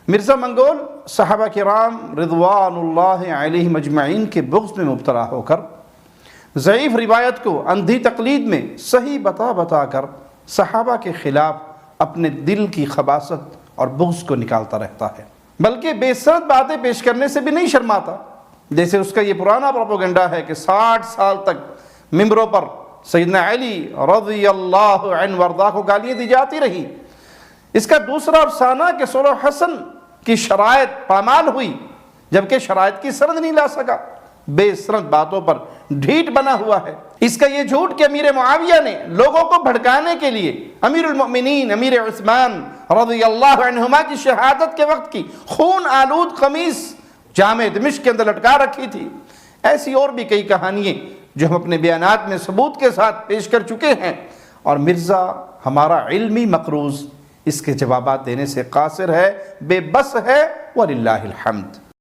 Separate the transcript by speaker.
Speaker 1: مرزا منگول صحابہ کرام رضوان اللہ علیہم اجمعین کے بغض میں مبتلا ہو کر ضعیف روایت کو اندھی تقلید میں صحیح بتا کر صحابہ کے خلاف اپنے دل کی خباثت اور بغض کو نکالتا رہتا ہے، بلکہ بے سند باتیں پیش کرنے سے بھی نہیں شرماتا۔ جیسے اس کا یہ پرانا پروپیگنڈا ہے کہ 60 سال تک ممبروں پر سیدنا علی رضی اللہ عنہ وارضاہ کو گالیاں دی جاتی رہی۔ اس کا دوسرا افسانہ کہ صلح حسن کی شرائط پامال ہوئی، جبکہ شرائط کی سند نہیں لا سکا، بے سند باتوں پر ڈھیٹ بنا ہوا ہے۔ اس کا یہ جھوٹ کہ امیر معاویہ نے لوگوں کو بھڑکانے کے لیے امیر المؤمنین امیر عثمان رضی اللہ عنہما کی شہادت کے وقت کی خون آلود قمیص جامع دمشق کے اندر لٹکا رکھی تھی۔ ایسی اور بھی کئی کہانیاں جو ہم اپنے بیانات میں ثبوت کے ساتھ پیش کر چکے ہیں، اور مرزا ہمارا علمی مقروض اس کے جوابات دینے سے قاصر ہے، بے بس ہے، وللہ الحمد۔